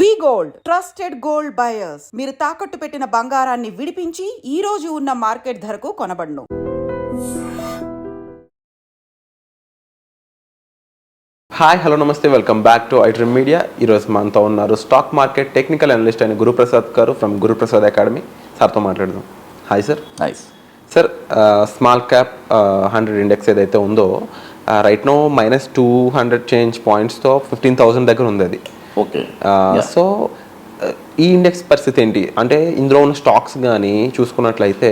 వి gold trusted gold buyers. మీరు తాకట్టు పెట్టిన బంగారాన్ని విడిపించి ఈ రోజు ఉన్న మార్కెట్ ధరకు కొనబడును. హాయ్ హలో నమస్తే, welcome back to iDream media. ఈరోజు మనతో ఉన్నారు స్టాక్ మార్కెట్ టెక్నికల్ అనలిస్ట్ అయిన గురుప్రసాద్ గారు ఫ్రమ్ గురుప్రసాద్ అకాడమీ. సార్తో మాట్లాడదాం. Hi sir. Hi sir. Small cap 100 index ఏదైతే ఉందో రైట్ నో -200 చేంజ్ పాయింట్స్తో 15,000 దగ్గర ఉంది అది. ఓకే. సో ఈ ఇండెక్స్ పరిస్థితి ఏంటి అంటే ఇందులో ఉన్న స్టాక్స్ కానీ చూసుకున్నట్లయితే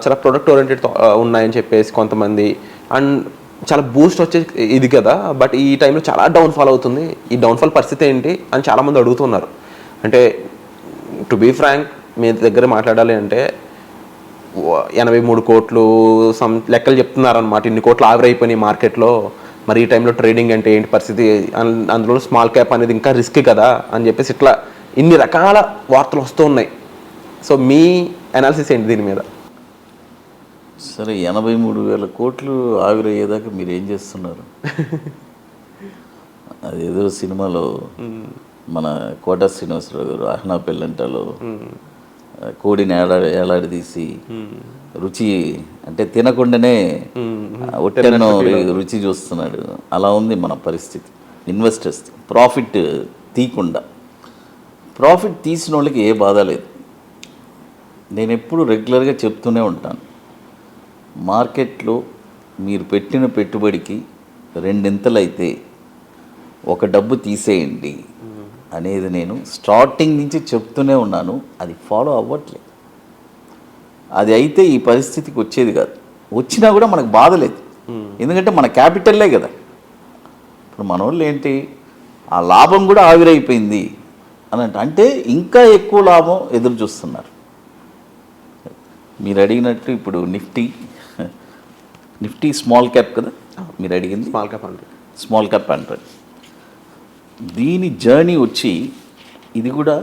చాలా ప్రొడక్ట్ ఓరియంటెడ్ ఉన్నాయని చెప్పేసి కొంతమంది, అండ్ చాలా బూస్ట్ వచ్చే ఇది కదా, బట్ ఈ టైంలో చాలా డౌన్ఫాల్ అవుతుంది. ఈ డౌన్ఫాల్ పరిస్థితి ఏంటి అని చాలామంది అడుగుతున్నారు. అంటే టు బీ ఫ్రాంక్ మీ దగ్గర మాట్లాడాలి అంటే 83 కోట్లు సమ్ లెక్కలు చెప్తున్నారనమాట. ఇన్ని కోట్లు ఆవిరైపోయినాయి మార్కెట్లో. మరి ఈ టైంలో ట్రేడింగ్ అంటే ఏంటి పరిస్థితి, అందులో స్మాల్ క్యాప్ అనేది ఇంకా రిస్క్ కదా అని చెప్పేసి ఇట్లా ఇన్ని రకాల వార్తలు వస్తూ ఉన్నాయి. సో మీ అనాలిసిస్ ఏంటి దీని మీద? సరే, 83,000 కోట్లు ఆవిరయ్యేదాకా మీరు ఏం చేస్తున్నారు? అదేదో సినిమాలో మన కోట శ్రీనివాసరావు గారు ఆహ్నా పెళ్ళంటలో కోడిని ఏలాడదీసి రుచి అంటే తినకుండానే ఒట్టెన్నో రుచి చూస్తున్నాడు. అలా ఉంది మన పరిస్థితి. ఇన్వెస్టర్స్ ప్రాఫిట్ తీయకుండా, ప్రాఫిట్ తీసిన వాళ్ళకి ఏ బాధ లేదు. నేను ఎప్పుడు రెగ్యులర్గా చెప్తూనే ఉంటాను, మార్కెట్లో మీరు పెట్టిన పెట్టుబడికి రెండింతలైతే ఒక డబ్బు తీసేయండి అనేది నేను స్టార్టింగ్ నుంచి చెప్తూనే ఉన్నాను. అది ఫాలో అవ్వట్లేదు. అది అయితే ఈ పరిస్థితికి వచ్చేది కాదు. వచ్చినా కూడా మనకు బాధ లేదు, ఎందుకంటే మన క్యాపిటల్లే కదా. ఇప్పుడు మన వాళ్ళు ఏంటి, ఆ లాభం కూడా ఆవిరైపోయింది అని అంటే ఇంకా ఎక్కువ లాభం ఎదురు చూస్తున్నారు. మీరు అడిగినట్టు ఇప్పుడు నిఫ్టీ స్మాల్ క్యాప్ కదా మీరు అడిగింది. స్మాల్ క్యాప్ 100 దీని జర్నీ వచ్చి ఇది కూడా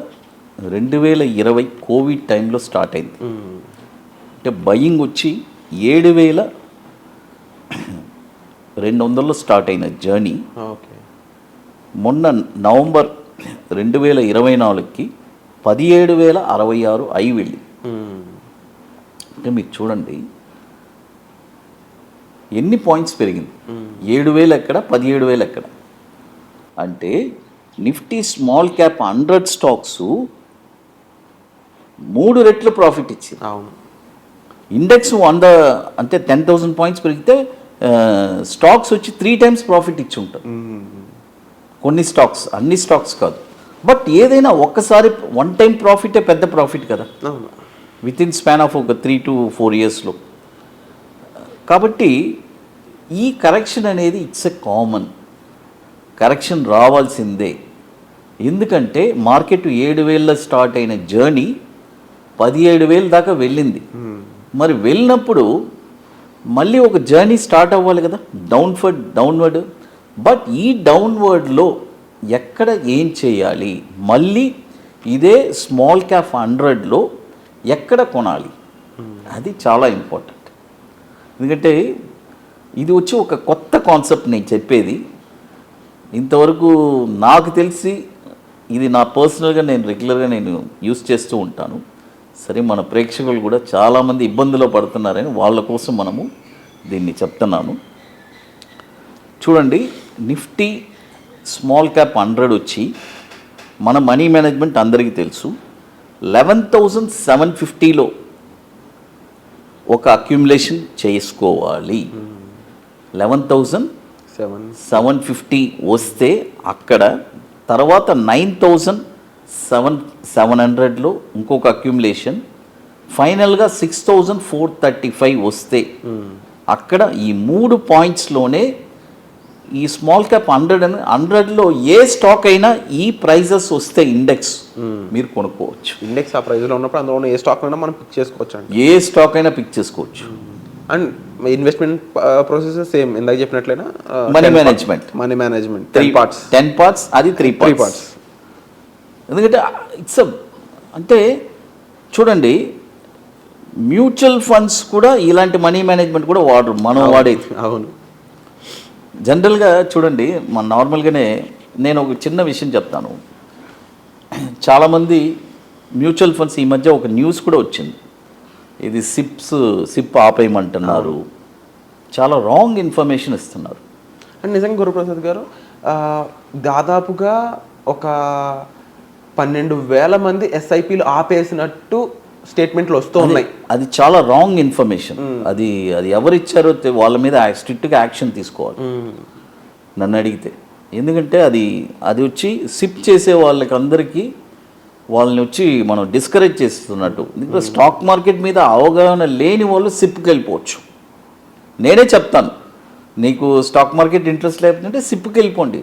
2020 కోవిడ్ టైంలో స్టార్ట్ అయింది. అంటే బయింగ్ వచ్చి 7,200లో స్టార్ట్ అయిన జర్నీ మొన్న నవంబర్ 2024కి 17,066 అయి వెళ్ళి. అంటే మీరు చూడండి ఎన్ని పాయింట్స్ పెరిగింది. 7,000 ఎక్కడ, 17,000 ఎక్కడ. అంటే నిఫ్టీ స్మాల్ క్యాప్ 100 స్టాక్స్ 3 రెట్లు ప్రాఫిట్ ఇచ్చింది. అవును. ఇండెక్స్ 100 అంటే 10,000 పాయింట్స్ పెరిగితే స్టాక్స్ వచ్చి 3 times ప్రాఫిట్ ఇచ్చి ఉంటారు. కొన్ని స్టాక్స్, అన్ని స్టాక్స్ కాదు. బట్ ఏదైనా ఒక్కసారి వన్ టైం ప్రాఫిటే పెద్ద ప్రాఫిట్ కదా, విత్ ఇన్ స్పాన్ ఆఫ్ ఒక 3 to 4 yearsలో. కాబట్టి ఈ కరెక్షన్ అనేది ఇట్స్ ఎ కామన్ కరెక్షన్, రావాల్సిందే. ఎందుకంటే మార్కెట్ 7,000లో స్టార్ట్ అయిన జర్నీ 17,000 దాకా వెళ్ళింది. మరి వెళ్ళినప్పుడు మళ్ళీ ఒక జర్నీ స్టార్ట్ అవ్వాలి కదా, డౌన్వర్డ్. బట్ ఈ డౌన్వర్డ్లో ఎక్కడ ఏం చేయాలి, మళ్ళీ ఇదే స్మాల్ క్యాప్ 100లో ఎక్కడ కొనాలి, అది చాలా ఇంపార్టెంట్. ఎందుకంటే ఇది వచ్చి ఒక కొత్త కాన్సెప్ట్ నేను చెప్పేది. ఇంతవరకు నాకు తెలిసి ఇది నా పర్సనల్గా నేను రెగ్యులర్గా నేను యూస్ చేస్తూ ఉంటాను. సరే, మన ప్రేక్షకులు కూడా చాలామంది ఇబ్బందులో పడుతున్నారని వాళ్ళ కోసం మనము దీన్ని చెప్తున్నాను. చూడండి, నిఫ్టీ స్మాల్ క్యాప్ 100 వచ్చి మన మనీ మేనేజ్మెంట్ అందరికీ తెలుసు. 11,750లో ఒక అక్యుములేషన్ చేసుకోవాలి. 11,750 వస్తే అక్కడ తర్వాత 9,700లో ఇంకొక అక్యుములేషన్, ఫైనల్గా 6,435 వస్తే అక్కడ ఈ 3 పాయింట్స్లోనే ఈ స్మాల్ క్యాప్ 100లో ఏ స్టాక్ అయినా ఈ ప్రైజెస్ వస్తే ఇండెక్స్ మీరు కొనుక్కోవచ్చు. ఇండెక్స్ ఆ ప్రైజ్లో ఉన్నప్పుడు అందులో ఏ స్టాక్ అయినా మనం పిక్ చేసుకోవచ్చు అండి. ఏ స్టాక్ అయినా పిక్ చేసుకోవచ్చు. అండ్ ఇన్వెస్ట్మెంట్ ప్రాసెస్ సేమ్ ఇందాక చెప్పినట్లయినా మనీ మేనేజ్మెంట్ 10 parts, అది 3 parts. ఎందుకంటే ఇట్స్ అంటే చూడండి, మ్యూచువల్ ఫండ్స్ కూడా ఇలాంటి మనీ మేనేజ్మెంట్ కూడా మనం వాడేది. అవును. జనరల్గా చూడండి, మన నార్మల్గానే నేను ఒక చిన్న విషయం చెప్తాను. చాలామంది మ్యూచువల్ ఫండ్స్ ఈ మధ్య ఒక న్యూస్ కూడా వచ్చింది, ఇది సిప్ ఆపేయమంటున్నారు, చాలా రాంగ్ ఇన్ఫర్మేషన్ ఇస్తున్నారు. అండ్ నిజంగా గురుప్రసాద్ గారు దాదాపుగా ఒక 12,000 మంది ఎస్ఐపిలు ఆపేసినట్టు స్టేట్మెంట్లు వస్తూ ఉన్నాయి. అది చాలా రాంగ్ ఇన్ఫర్మేషన్. అది ఎవరిచ్చారో వాళ్ళ మీద స్ట్రిక్ట్గా యాక్షన్ తీసుకోవాలి నన్ను అడిగితే. ఎందుకంటే అది వచ్చి సిప్ చేసే వాళ్ళకి అందరికీ వాళ్ళని వచ్చి మనం డిస్కరేజ్ చేస్తున్నట్టు. ఎందుకంటే స్టాక్ మార్కెట్ మీద అవగాహన లేని వాళ్ళు సిప్కి వెళ్ళిపోవచ్చు. నేనే చెప్తాను, నీకు స్టాక్ మార్కెట్ ఇంట్రెస్ట్ లేకపోతే సిప్కి వెళ్ళిపోండి.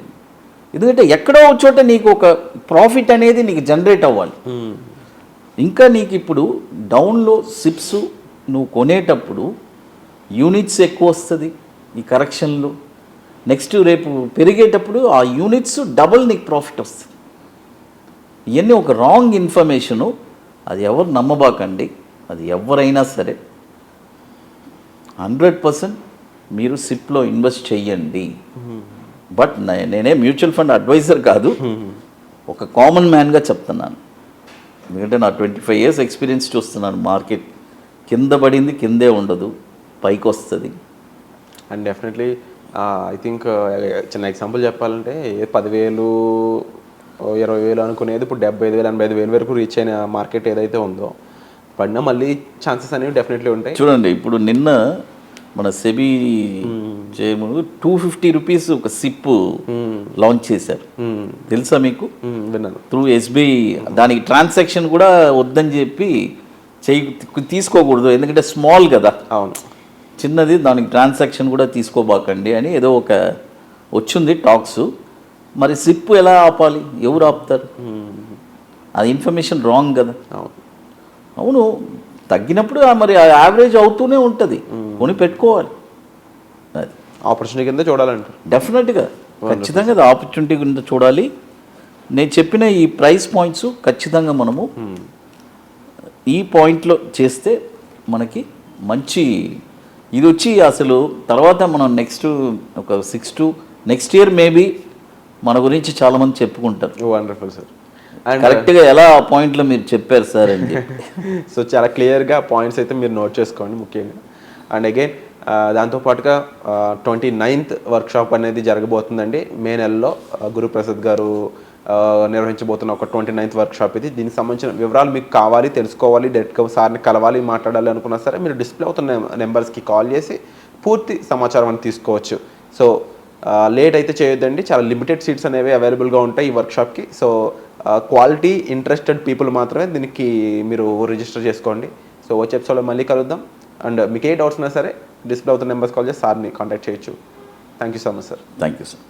ఎందుకంటే ఎక్కడో ఒక చోట నీకు ఒక ప్రాఫిట్ అనేది నీకు జనరేట్ అవ్వాలి. ఇంకా నీకు ఇప్పుడు డౌన్లో సిప్స్ నువ్వు కొనేటప్పుడు యూనిట్స్ ఎక్కువ వస్తుంది ఈ కరెక్షన్లో. నెక్స్ట్ రేపు పెరిగేటప్పుడు ఆ యూనిట్స్ డబుల్ నీకు ప్రాఫిట్ వస్తుంది. ఇవన్నీ ఒక రాంగ్ ఇన్ఫర్మేషను. అది ఎవరు నమ్మబాకండి. అది ఎవరైనా సరే 100% మీరు సిప్లో ఇన్వెస్ట్ చెయ్యండి. బట్ నేనే మ్యూచువల్ ఫండ్ అడ్వైజర్ కాదు, ఒక కామన్ మ్యాన్గా చెప్తున్నాను. ఎందుకంటే నా 25 years ఎక్స్పీరియన్స్ చూస్తున్నాను. మార్కెట్ కింద పడింది కిందే ఉండదు, పైకి వస్తుంది. అండ్ డెఫినెట్లీ ఐ థింక్ చిన్న ఎగ్జాంపుల్ చెప్పాలంటే 10,000 20,000 అనుకునేది ఇప్పుడు 75,000 85,000 వరకు రీచ్ అయిన మార్కెట్ ఏదైతే ఉందో పడినా మళ్ళీ ఛాన్సెస్ అనేవి డెఫినెట్లీ ఉంటాయి. చూడండి, ఇప్పుడు నిన్న మన సెబీ చేయముందు 250 రూపీస్ ఒక సిప్ లాంచ్ చేశారు, తెలుసా మీకు? విన్నాను. Through SBI. దానికి ట్రాన్సాక్షన్ కూడా వద్దని చెప్పి తీసుకోకూడదు, ఎందుకంటే స్మాల్ కదా, అవును, చిన్నది, దానికి ట్రాన్సాక్షన్ కూడా తీసుకోబాకండి అని ఏదో ఒక వచ్చింది టాక్స్. మరి సిప్ ఎలా ఆపాలి? ఎవరు ఆపుతారు? అది ఇన్ఫర్మేషన్ రాంగ్ కదా. అవును, తగ్గినప్పుడు మరి యావరేజ్ అవుతూనే ఉంటుంది, కొని పెట్టుకోవాలి. అది ఆపర్చునిటీ కింద చూడాలంట. డెఫినెట్గా ఖచ్చితంగా అది ఆపర్చునిటీ కింద చూడాలి. నేను చెప్పిన ఈ ప్రైస్ పాయింట్స్ ఖచ్చితంగా మనము ఈ పాయింట్లో చేస్తే మనకి మంచి ఇది వచ్చి అసలు తర్వాత మనం నెక్స్ట్ ఒక 6 to నెక్స్ట్ ఇయర్ మేబీ మన గురించి చాలామంది చెప్పుకుంటారు. Wonderful sir. అండ్ కరెక్ట్గా ఎలా ఆ పాయింట్లో మీరు చెప్పారు సార్ అని చెప్పి. సో చాలా క్లియర్గా పాయింట్స్ అయితే మీరు నోట్ చేసుకోండి ముఖ్యంగా. అండ్ అగైన్ దాంతోపాటుగా 29th వర్క్షాప్ అనేది జరగబోతుందండి మే నెలలో. గురుప్రసాద్ గారు నిర్వహించబోతున్న ఒక 29th వర్క్షాప్ ఇది. దీనికి సంబంధించిన వివరాలు మీకు కావాలి, తెలుసుకోవాలి, డైరెక్ట్గా సార్ని కలవాలి, మాట్లాడాలి అనుకున్నా సరే మీరు డిస్ప్లే అవుతున్న నెంబర్స్కి కాల్ చేసి పూర్తి సమాచారం అని తీసుకోవచ్చు. సో లేట్ అయితే చేయొద్దండి, చాలా లిమిటెడ్ సీట్స్ అనేవి అవైలబుల్గా ఉంటాయి ఈ వర్క్షాప్కి. సో క్వాలిటీ ఇంట్రెస్టెడ్ పీపుల్ మాత్రమే దీనికి మీరు రిజిస్టర్ చేసుకోండి. సో వచ్చే ఎపిసోడ్లో మళ్ళీ కలుద్దాం. అండ్ మీకు ఏ డౌట్స్ ఉన్నా సరే డిస్ప్లే అవుతున్న నెంబర్స్ కాల్ చేసి సార్ని కాంటాక్ట్ చేయొచ్చు. Thank you so much sir. Thank you sir.